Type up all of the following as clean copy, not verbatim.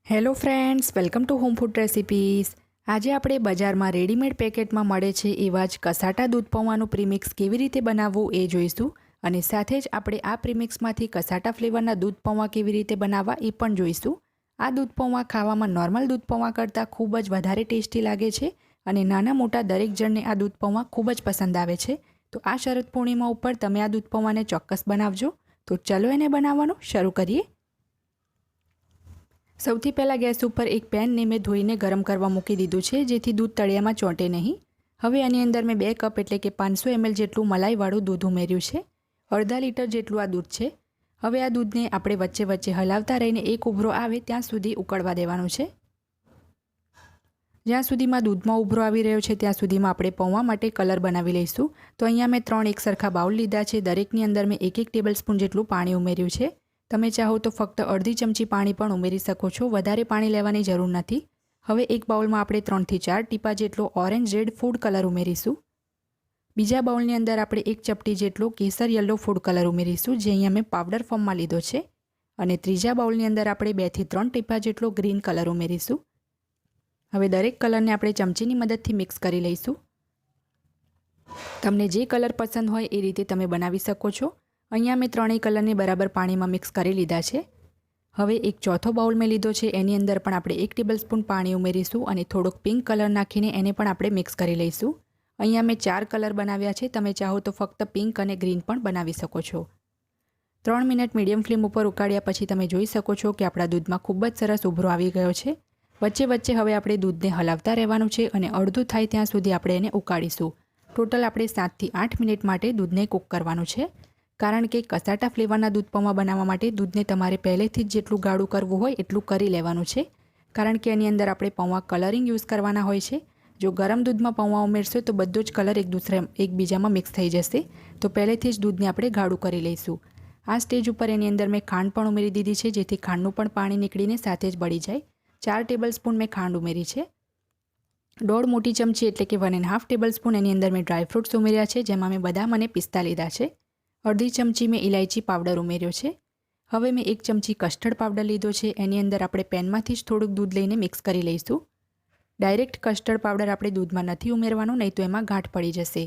Hello friends, welcome to home food recipes. આજે આપણે બજારમાં રેડીમેડ પેકેટમાં મળે છે એવા જ કસાટા દૂધ પૌવાનું પ્રીમિક્સ કેવી રીતે બનાવવું એ જોઈશું અને સાથે જ આપણે આ પ્રીમિક્સમાંથી કસાટા ફ્લેવરના દૂધ પૌવા કેવી રીતે બનાવવા એ પણ જોઈશું। આ દૂધ પૌવા ખાવામાં નોર્મલ દૂધ પૌવા કરતાં ખૂબ જ વધારે ટેસ્ટી લાગે છે અને નાના મોટા દરેક જણને આ દૂધ પૌવા ખૂબ જ પસંદ આવે છે। તો આ શરદ પૂર્ણિમા ઉપર તમે આ દૂધ પૌવાને ચોક્કસ બનાવજો। તો ચલો એને બનાવવાનું શરૂ કરીએ। સૌથી પહેલાં ગેસ ઉપર એક પેનને મેં ધોઈને ગરમ કરવા મૂકી દીધું છે, જેથી દૂધ તળિયામાં ચોંટે નહીં। હવે આની અંદર મેં 2 કપ એટલે કે 500 ml જેટલું મલાઈવાળું દૂધ ઉમેર્યું છે। અડધા લીટર જેટલું આ દૂધ છે। હવે આ દૂધને આપણે વચ્ચે વચ્ચે હલાવતા રહીને એક ઉભરો આવે ત્યાં સુધી ઉકળવા દેવાનું છે। જ્યાં સુધીમાં દૂધમાં ઉભરો આવી રહ્યો છે ત્યાં સુધીમાં આપણે પૌવા માટે કલર બનાવી લઈશું। તો અહીંયા મેં 3 એકસરખા બાઉલ લીધા છે। દરેકની અંદર મેં 1-1 ટેબલસ્પૂન જેટલું પાણી ઉમેર્યું છે। તમે ચાહો તો ફક્ત અડધી ચમચી પાણી પણ ઉમેરી શકો છો, વધારે પાણી લેવાની જરૂર નથી। હવે એક બાઉલમાં આપણે 3 થી 4 ટીપા જેટલો ઓરેન્જ રેડ ફૂડ કલર ઉમેરીશું। બીજા બાઉલની અંદર આપણે 1 ચપટી જેટલો કેસર યલો ફૂડ કલર ઉમેરીશું, જે અહીંયા મેં પાવડર ફોર્મમાં લીધો છે। અને ત્રીજા બાઉલની અંદર આપણે 2 થી 3 ટીપા જેટલો ગ્રીન કલર ઉમેરીશું। હવે દરેક કલરને આપણે ચમચીની મદદથી મિક્સ કરી લઈશું। તમને જે કલર પસંદ હોય એ રીતે તમે બનાવી શકો છો। અહીંયા મેં 3 કલરને બરાબર પાણીમાં મિક્સ કરી લીધા છે। હવે એક ચોથો બાઉલ મેં લીધો છે, એની અંદર પણ આપણે 1 ટેબલસ્પૂન પાણી ઉમેરીશું અને થોડોક પિંક કલર નાખીને એને પણ આપણે મિક્સ કરી લઈશું। અહીંયા મેં 4 કલર બનાવ્યા છે, તમે ચાહો તો ફક્ત પિંક અને ગ્રીન પણ બનાવી શકો છો। 3 મિનિટ મીડિયમ ફ્લેમ ઉપર ઉકાળ્યા પછી તમે જોઈ શકો છો કે આપણા દૂધમાં ખૂબ જ સરસ ઉભરો આવી ગયો છે। વચ્ચે વચ્ચે હવે આપણે દૂધને હલાવતા રહેવાનું છે અને અડધું થાય ત્યાં સુધી આપણે એને ઉકાળીશું। ટોટલ આપણે 7 થી 8 મિનિટ માટે દૂધને કૂક કરવાનું છે, કારણ કે કસાટા ફ્લેવરના દૂધ પૌવા બનાવવા માટે દૂધને તમારે પહેલેથી જ જેટલું ગાઢું કરવું હોય એટલું કરી લેવાનું છે, કારણ કે એની અંદર આપણે પૌવા કલરિંગ યુઝ કરવાના હોય છે। જો ગરમ દૂધમાં પૌવા ઉમેરશો તો બધો જ કલર એકબીજામાં મિક્સ થઈ જશે। તો પહેલેથી જ દૂધને આપણે ગાઢું કરી લઈશું। આ સ્ટેજ ઉપર એની અંદર મેં ખાંડ પણ ઉમેરી દીધી છે, જેથી ખાંડનું પણ પાણી નીકળીને સાથે જ બળી જાય। 4 ટેબલસ્પૂન મેં ખાંડ ઉમેરી છે। 1.5 મોટી ચમચી એટલે કે 1.5 ટેબલસ્પૂન એની અંદર મેં ડ્રાયફ્રૂટ્સ ઉમેર્યા છે, જેમાં મેં બદામ અને પિસ્તા લીધા છે। અડધી ચમચી મેં ઇલાયચી પાવડર ઉમેર્યો છે। હવે મેં 1 ચમચી કસ્ટર્ડ પાવડર લીધો છે, એની અંદર આપણે પેનમાંથી જ થોડુંક દૂધ લઈને મિક્સ કરી લઈશું। ડાયરેક્ટ કસ્ટર્ડ પાવડર આપણે દૂધમાં નથી ઉમેરવાનો, નહીં તો એમાં ગાંઠ પડી જશે।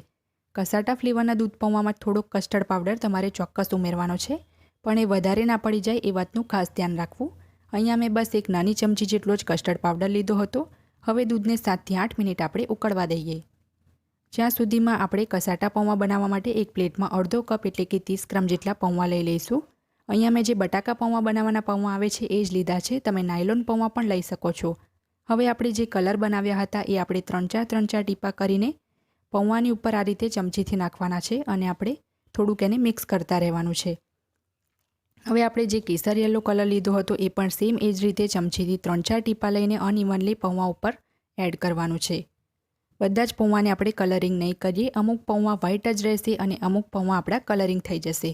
કસાટા ફ્લેવરના દૂધ પૌવામાં થોડોક કસ્ટર્ડ પાવડર તમારે ચોક્કસ ઉમેરવાનો છે, પણ એ વધારે ના પડી જાય એ વાતનું ખાસ ધ્યાન રાખવું। અહીંયા મેં બસ 1 નાની ચમચી જેટલો જ કસ્ટર્ડ પાવડર લીધો હતો। હવે દૂધને 7 થી 8 મિનિટ આપણે ઉકળવા દઈએ, જ્યાં સુધીમાં આપણે કસાટા પૌવા બનાવવા માટે એક પ્લેટમાં અડધો કપ એટલે કે 30 ગ્રામ જેટલા પૌવા લઈ લઈશું। અહીંયા મેં જે બટાકા પૌવા બનાવવાના પૌવા આવે છે એ જ લીધા છે, તમે નાયલોન પૌવા પણ લઈ શકો છો। હવે આપણે જે કલર બનાવ્યા હતા એ આપણે 3-4 ટીપા કરીને પૌવાની ઉપર આ રીતે ચમચીથી નાખવાના છે અને આપણે થોડુંક એને મિક્સ કરતા રહેવાનું છે। હવે આપણે જે કેસર યલો કલર લીધો હતો એ પણ સેમ એ જ રીતે ચમચીથી 3-4 ટીપા લઈને અનઇવનલી પૌવા ઉપર એડ કરવાનું છે। બધા જ પૌવાને આપણે કલરિંગ નહીં કરીએ, અમુક પૌવા વ્હાઇટ જ રહેશે અને અમુક પૌવા આપણા કલરિંગ થઈ જશે।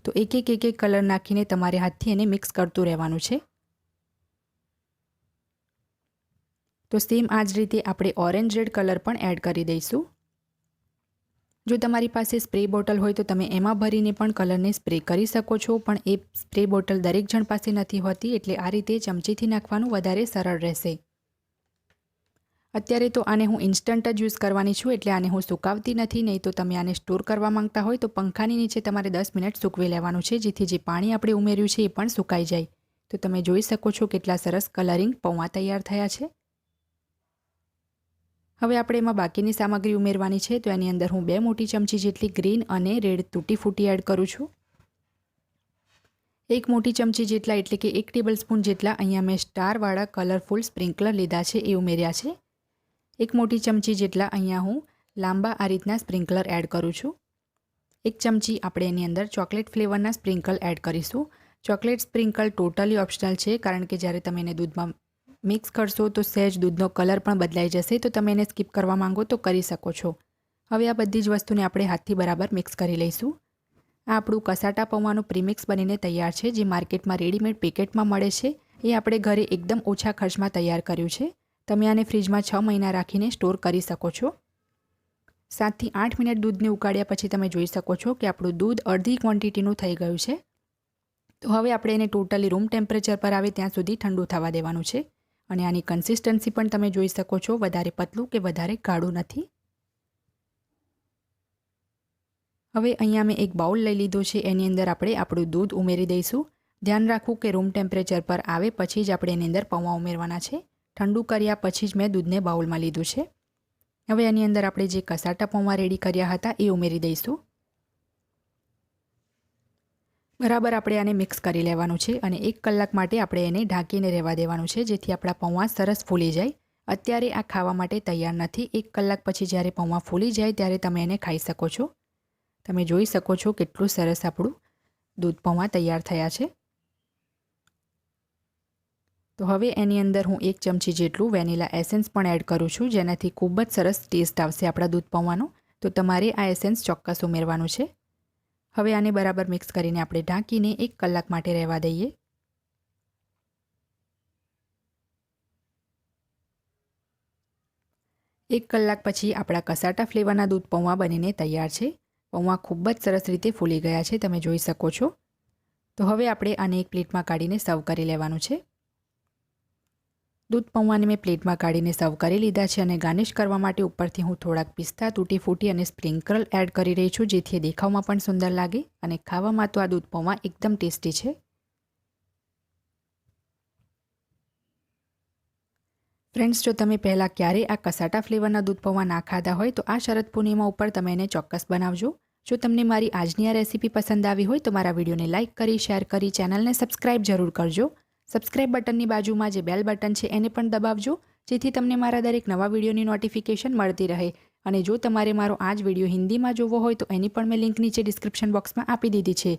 તો એક કલર નાખીને તમારે હાથથી એને મિક્સ કરતું રહેવાનું છે। તો સેમ આ જ રીતે આપણે ઓરેન્જ રેડ કલર પણ એડ કરી દઈશું। જો તમારી પાસે સ્પ્રે બોટલ હોય તો તમે એમાં ભરીને પણ કલરને સ્પ્રે કરી શકો છો, પણ એ સ્પ્રે બોટલ દરેક જણ પાસે નથી હોતી, એટલે આ રીતે ચમચીથી નાખવાનું વધારે સરળ રહેશે। અત્યારે તો આને હું ઇન્સ્ટન્ટ જ યુઝ કરવાની છું, એટલે આને હું સુકાવતી નથી, નહીં તો તમે આને સ્ટોર કરવા માંગતા હોય તો પંખાની નીચે તમારે 10 મિનિટ સૂકવી લેવાનું છે, જેથી જે પાણી આપણે ઉમેર્યું છે એ પણ સુકાઈ જાય। તો તમે જોઈ શકો છો કેટલા સરસ કલરિંગ પૌવા તૈયાર થયા છે। હવે આપણે એમાં બાકીની સામગ્રી ઉમેરવાની છે, તો એની અંદર હું 2 મોટી ચમચી જેટલી ગ્રીન અને રેડ તૂટી ફૂટી એડ કરું છું। 1 મોટી ચમચી જેટલા એટલે કે 1 ટેબલસ્પૂન જેટલા અહીંયા મેં સ્ટારવાળા કલરફુલ સ્પ્રિંકલર લીધા છે, એ ઉમેર્યા છે। 1 મોટી ચમચી જેટલા અહીંયા હું લાંબા આ રીતના સ્પ્રિંકલર એડ કરું છું। 1 ચમચી આપણે એની અંદર ચોકલેટ ફ્લેવરના સ્પ્રિંકલ એડ કરીશું। ચોકલેટ સ્પ્રિંકલ ટોટલી ઓપ્શનલ છે, કારણ કે જ્યારે તમે એને દૂધમાં મિક્સ કરશો તો સહેજ દૂધનો કલર પણ બદલાઈ જશે, તો તમે એને સ્કીપ કરવા માંગો તો કરી શકો છો। હવે આ બધી જ વસ્તુને આપણે હાથથી બરાબર મિક્સ કરી લઈશું। આ આપણું કસાટા પૌવાનું પ્રીમિક્સ બનીને તૈયાર છે, જે માર્કેટમાં રેડીમેડ પેકેટમાં મળે છે, એ આપણે ઘરે એકદમ ઓછા ખર્ચમાં તૈયાર કર્યું છે। તમે આને ફ્રીજમાં 6 મહિના રાખીને સ્ટોર કરી શકો છો। 7 થી 8 મિનિટ દૂધને ઉકાળ્યા પછી તમે જોઈ શકો છો કે આપણું દૂધ અડધી ક્વોન્ટિટીનું થઈ ગયું છે। તો હવે આપણે એને ટોટલી રૂમ ટેમ્પરેચર પર આવે ત્યાં સુધી ઠંડુ થવા દેવાનું છે અને આની કન્સિસ્ટન્સી પણ તમે જોઈ શકો છો, વધારે પતલું કે વધારે ગાઢું નથી. હવે અહીંયા મેં એક બાઉલ લઈ લીધો છે, એની અંદર આપણે આપણું દૂધ ઉમેરી દઈશું. ધ્યાન રાખવું કે રૂમ ટેમ્પરેચર પર આવે પછી જ આપણે એની અંદર પૌવા ઉમેરવાના છે. ઠંડુ કર્યા પછી જ મેં દૂધને બાઉલમાં લીધું છે. હવે એની અંદર આપણે જે કસાટા પૌવા રેડી કર્યા હતા એ ઉમેરી દઈશું. બરાબર આપણે આને મિક્સ કરી લેવાનું છે અને 1 કલાક માટે આપણે એને ઢાંકીને રહેવા દેવાનું છે, જેથી આપણા પૌવા સરસ ફૂલી જાય. અત્યારે આ ખાવા માટે તૈયાર નથી. 1 કલાક પછી જ્યારે પૌવા ફૂલી જાય ત્યારે તમે એને ખાઈ શકો છો. તમે જોઈ શકો છો કેટલું સરસ આપણું દૂધ પૌવા તૈયાર થયા છે. તો હવે એની અંદર હું 1 ચમચી જેટલું વેનીલા એસેન્સ પણ એડ કરું છું, જેનાથી ખૂબ જ સરસ ટેસ્ટ આવશે આપણા દૂધ પૌવાનો. તો તમારે આ એસેન્સ ચોક્કસ ઉમેરવાનું છે. હવે આને બરાબર મિક્સ કરીને આપણે ઢાંકીને 1 કલાક માટે રહેવા દઈએ. એક કલાક પછી આપણા કસાટા ફ્લેવરના દૂધ પૌવા બનીને તૈયાર છે. પૌવા ખૂબ જ સરસ રીતે ફૂલી ગયા છે, તમે જોઈ શકો છો. તો હવે આપણે આને એક પ્લેટમાં કાઢીને સર્વ કરી લેવાનું છે. દૂધ પૌવાને મેં પ્લેટમાં કાઢીને સર્વ કરી લીધા છે અને ગાર્નિશ કરવા માટે ઉપરથી હું થોડાક પિસ્તા, તૂટી ફૂટી અને સ્પ્રિંકલ એડ કરી રહી છું, જેથી દેખાવમાં પણ સુંદર લાગે અને ખાવામાં તો આ દૂધ પૌવા એકદમ ટેસ્ટી છે. ફ્રેન્ડ્સ, જો તમે પહેલાં ક્યારેય આ કસાટા ફ્લેવરના દૂધ પૌવા ના ખાધા હોય તો આ શરદ પૂર્ણિમા ઉપર તમે એને ચોક્કસ બનાવજો. જો તમને મારી આજની આ રેસીપી પસંદ આવી હોય તો મારા વિડીયોને લાઇક કરી, શેર કરી, ચેનલને સબસ્ક્રાઇબ જરૂર કરજો. સબસ્ક્રાઇબ બટનની બાજુમાં જે બેલ બટન છે એને પણ દબાવજો, જેથી તમને મારા દરેક નવા વિડીયોની નોટિફિકેશન મળતી રહે. અને જો તમારે મારો આ જ વિડીયો હિન્દીમાં જોવો હોય તો એની પણ મેં લિંક નીચે ડિસ્ક્રિપ્શન બોક્સમાં આપી દીધી છે.